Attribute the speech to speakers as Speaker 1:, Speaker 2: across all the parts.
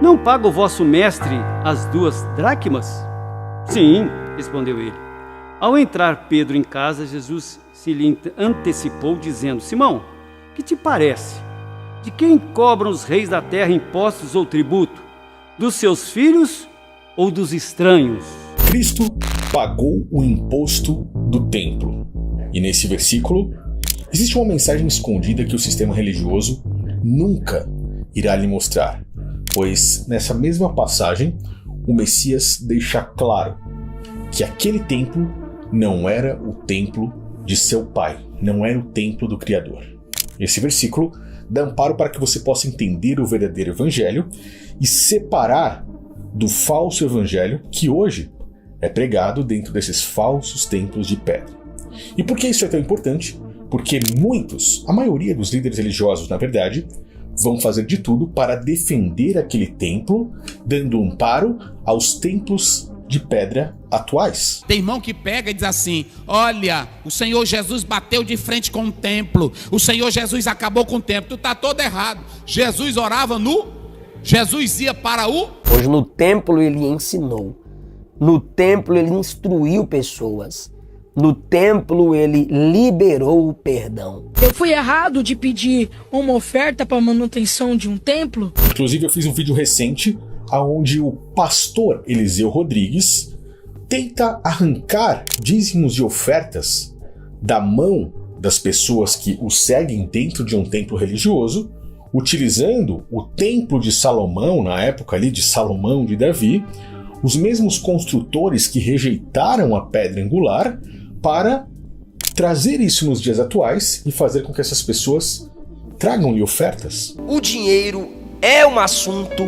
Speaker 1: Não paga o vosso mestre as 2 dracmas? Sim, respondeu ele. Ao entrar Pedro em casa, Jesus se lhe antecipou, dizendo: Simão, que te parece? De quem cobram os reis da terra impostos ou tributo? Dos seus filhos ou dos estranhos?
Speaker 2: Cristo pagou o imposto do templo. E nesse versículo, existe uma mensagem escondida que o sistema religioso nunca irá lhe mostrar, pois nessa mesma passagem, o Messias deixa claro que aquele templo não era o templo de seu pai, não era o templo do Criador. Esse versículo dá amparo para que você possa entender o verdadeiro evangelho e separar do falso evangelho que hoje é pregado dentro desses falsos templos de pedra. E por que isso é tão importante? Porque muitos, a maioria dos líderes religiosos, na verdade, vão fazer de tudo para defender aquele templo, dando amparo aos templos de pedra atuais.
Speaker 3: Tem irmão que pega e diz assim: olha, o Senhor Jesus bateu de frente com o templo, o Senhor Jesus acabou com o templo. Tu está todo errado. Jesus orava Jesus ia para
Speaker 4: Hoje no templo ele ensinou, no templo ele instruiu pessoas, no templo ele liberou o perdão.
Speaker 5: Eu fui errado de pedir uma oferta para manutenção de um templo?
Speaker 2: Inclusive eu fiz um vídeo recente onde o pastor Eliseu Rodrigues tenta arrancar dízimos de ofertas da mão das pessoas que o seguem dentro de um templo religioso, utilizando o templo de Salomão, na época ali de Salomão de Davi, os mesmos construtores que rejeitaram a pedra angular, para trazer isso nos dias atuais e fazer com que essas pessoas tragam-lhe ofertas.
Speaker 4: O dinheiro é um assunto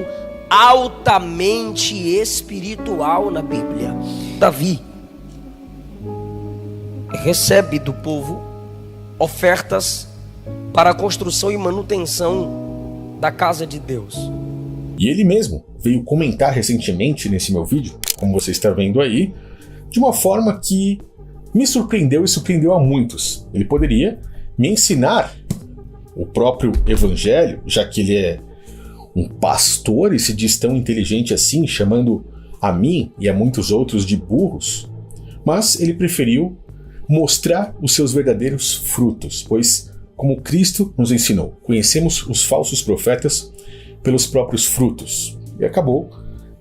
Speaker 4: altamente espiritual na Bíblia. Davi recebe do povo ofertas para a construção e manutenção da casa de Deus.
Speaker 2: E ele mesmo veio comentar recentemente nesse meu vídeo, como você está vendo aí, de uma forma que me surpreendeu e surpreendeu a muitos. Ele poderia me ensinar o próprio evangelho, já que ele é um pastor e se diz tão inteligente assim, chamando a mim e a muitos outros de burros, mas ele preferiu mostrar os seus verdadeiros frutos, pois, como Cristo nos ensinou, conhecemos os falsos profetas pelos próprios frutos, e acabou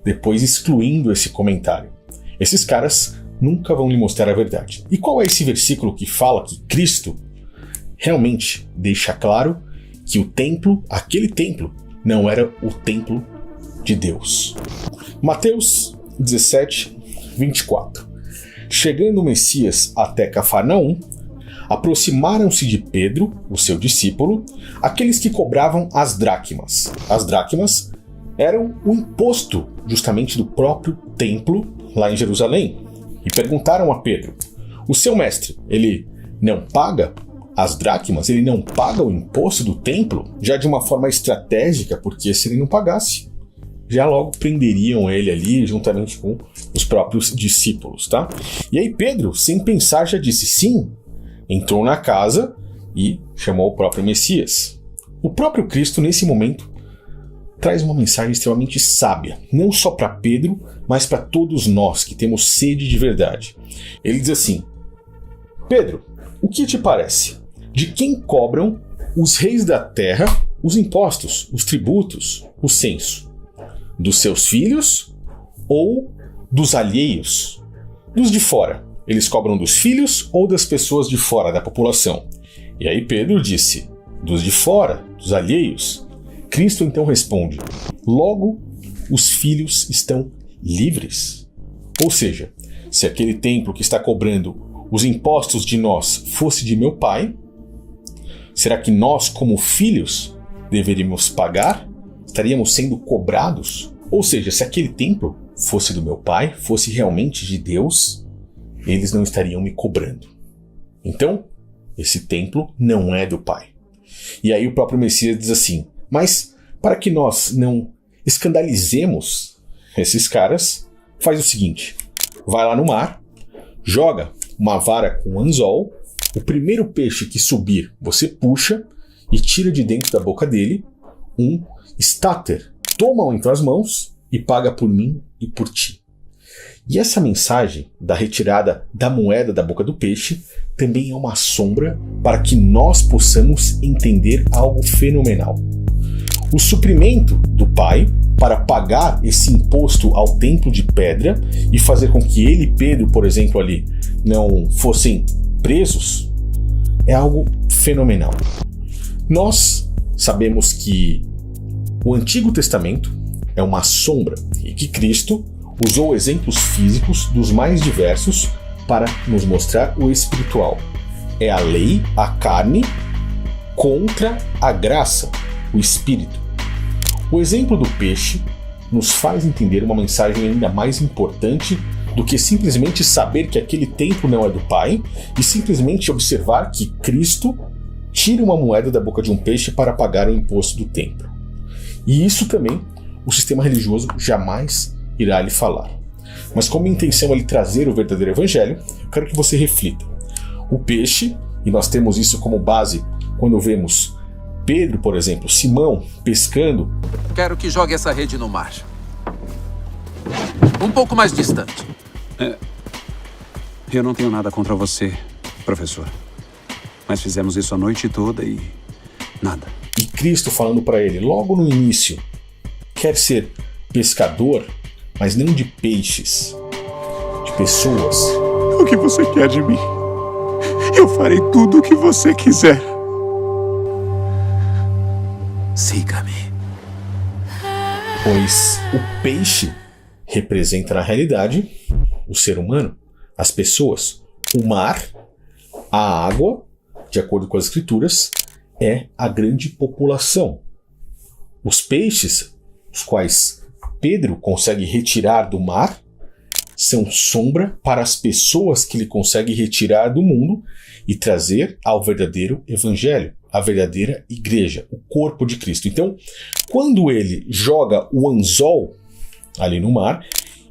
Speaker 2: depois excluindo esse comentário. Esses caras nunca vão lhe mostrar a verdade. E qual é esse versículo que fala que Cristo realmente deixa claro que o templo, aquele templo, não era o templo de Deus? Mateus 17, 24. Chegando o Messias até Cafarnaum, aproximaram-se de Pedro, o seu discípulo, aqueles que cobravam as dracmas. As dracmas eram o imposto justamente do próprio templo lá em Jerusalém. E perguntaram a Pedro: o seu mestre, ele não paga as dracmas? Ele não paga o imposto do templo? Já de uma forma estratégica, porque se ele não pagasse, já logo prenderiam ele ali juntamente com os próprios discípulos, tá? E aí Pedro, sem pensar, já disse sim, entrou na casa e chamou o próprio Messias. O próprio Cristo, nesse momento, traz uma mensagem extremamente sábia, não só para Pedro, mas para todos nós que temos sede de verdade. Ele diz assim: Pedro, o que te parece? De quem cobram os reis da terra os impostos, os tributos, o censo? Dos seus filhos ou dos alheios? Dos de fora. Eles cobram dos filhos ou das pessoas de fora da população? E aí Pedro disse: dos de fora, dos alheios. Cristo então responde: logo os filhos estão livres. Ou seja, se aquele templo que está cobrando os impostos de nós fosse de meu pai, será que nós, como filhos, deveríamos pagar? Estaríamos sendo cobrados? Ou seja, se aquele templo fosse do meu pai, fosse realmente de Deus, eles não estariam me cobrando. Então, esse templo não é do pai. E aí o próprio Messias diz assim: mas para que nós não escandalizemos esses caras, faz o seguinte: vai lá no mar, joga uma vara com anzol, o primeiro peixe que subir você puxa e tira de dentro da boca dele um estáter, toma-o em tuas mãos e paga por mim e por ti. E essa mensagem da retirada da moeda da boca do peixe também é uma sombra para que nós possamos entender algo fenomenal. O suprimento do Pai para pagar esse imposto ao templo de pedra e fazer com que ele e Pedro, por exemplo, ali não fossem presos, é algo fenomenal. Nós sabemos que o Antigo Testamento é uma sombra e que Cristo usou exemplos físicos dos mais diversos para nos mostrar o espiritual. É a lei, a carne, contra a graça, o espírito. O exemplo do peixe nos faz entender uma mensagem ainda mais importante do que simplesmente saber que aquele templo não é do Pai e simplesmente observar que Cristo tira uma moeda da boca de um peixe para pagar o imposto do templo. E isso também o sistema religioso jamais irá lhe falar. Mas como a intenção é lhe trazer o verdadeiro evangelho, eu quero que você reflita. O peixe, e nós temos isso como base quando vemos Pedro, por exemplo, Simão, pescando.
Speaker 6: Quero que jogue essa rede no mar. Um pouco mais distante.
Speaker 7: Eu não tenho nada contra você, professor. Mas fizemos isso a noite toda e nada.
Speaker 2: E Cristo falando para ele, logo no início, quer ser pescador, mas não de peixes, de pessoas.
Speaker 7: O que você quer de mim? Eu farei tudo o que você quiser.
Speaker 6: Siga-me.
Speaker 2: Pois o peixe representa na realidade o ser humano, as pessoas. O mar, a água, de acordo com as escrituras, é a grande população. Os peixes, os quais Pedro consegue retirar do mar, são sombra para as pessoas que ele consegue retirar do mundo e trazer ao verdadeiro evangelho, a verdadeira igreja, o corpo de Cristo. Então, quando ele joga o anzol ali no mar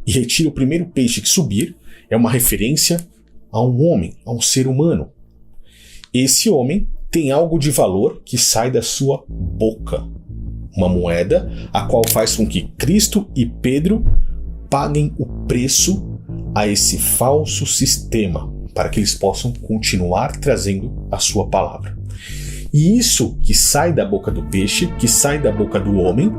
Speaker 2: e retira o primeiro peixe que subir, é uma referência a um homem, a um ser humano. Esse homem tem algo de valor que sai da sua boca. Uma moeda a qual faz com que Cristo e Pedro paguem o preço a esse falso sistema, para que eles possam continuar trazendo a sua palavra. E isso que sai da boca do peixe, que sai da boca do homem,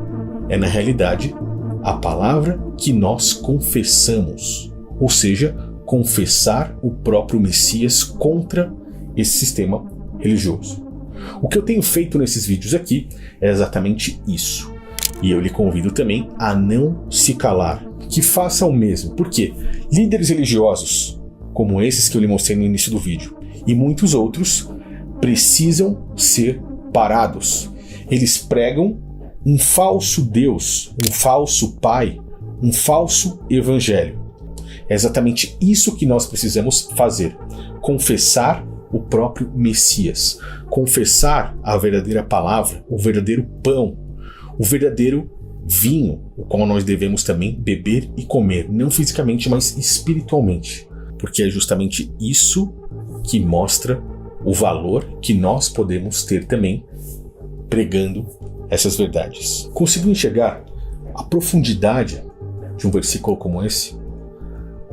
Speaker 2: é na realidade a palavra que nós confessamos, ou seja, confessar o próprio Messias contra esse sistema religioso. O que eu tenho feito nesses vídeos aqui é exatamente isso. E eu lhe convido também a não se calar, que faça o mesmo, porque líderes religiosos, como esses que eu lhe mostrei no início do vídeo, e muitos outros, precisam ser parados. Eles pregam um falso Deus, um falso Pai, um falso Evangelho. É exatamente isso que nós precisamos fazer: confessar o próprio Messias, confessar a verdadeira palavra, o verdadeiro pão, o verdadeiro vinho, o qual nós devemos também beber e comer, não fisicamente, mas espiritualmente, porque é justamente isso que mostra o valor que nós podemos ter também pregando essas verdades. Conseguiu enxergar a profundidade de um versículo como esse?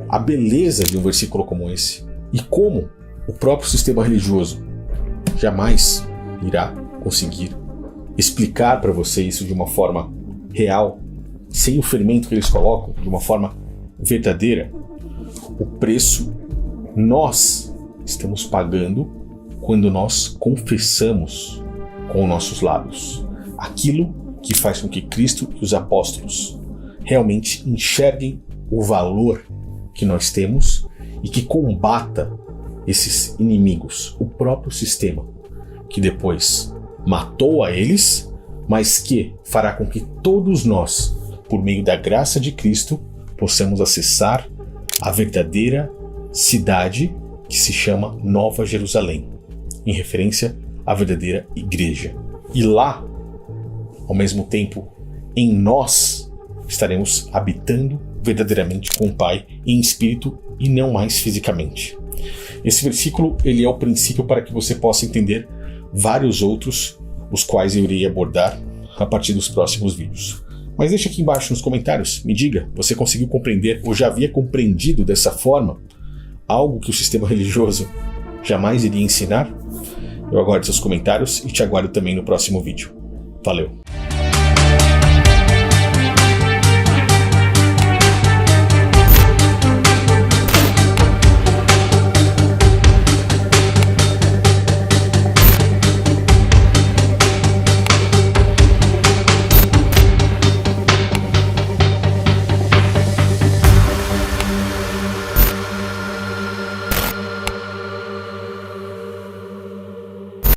Speaker 2: A beleza de um versículo como esse? E como o próprio sistema religioso jamais irá conseguir explicar para você isso de uma forma real, sem o fermento que eles colocam, de uma forma verdadeira? O preço nós estamos pagando quando nós confessamos com nossos lábios aquilo que faz com que Cristo e os apóstolos realmente enxerguem o valor que nós temos e que combata esses inimigos, o próprio sistema, que depois matou a eles, mas que fará com que todos nós, por meio da graça de Cristo, possamos acessar a verdadeira cidade que se chama Nova Jerusalém, em referência à verdadeira igreja. E lá, ao mesmo tempo, em nós, estaremos habitando verdadeiramente com o Pai em espírito e não mais fisicamente. Esse versículo ele é o princípio para que você possa entender vários outros, os quais eu irei abordar a partir dos próximos vídeos. Mas deixa aqui embaixo nos comentários, me diga, você conseguiu compreender ou já havia compreendido dessa forma algo que o sistema religioso jamais iria ensinar? Eu aguardo seus comentários e te aguardo também no próximo vídeo. Valeu!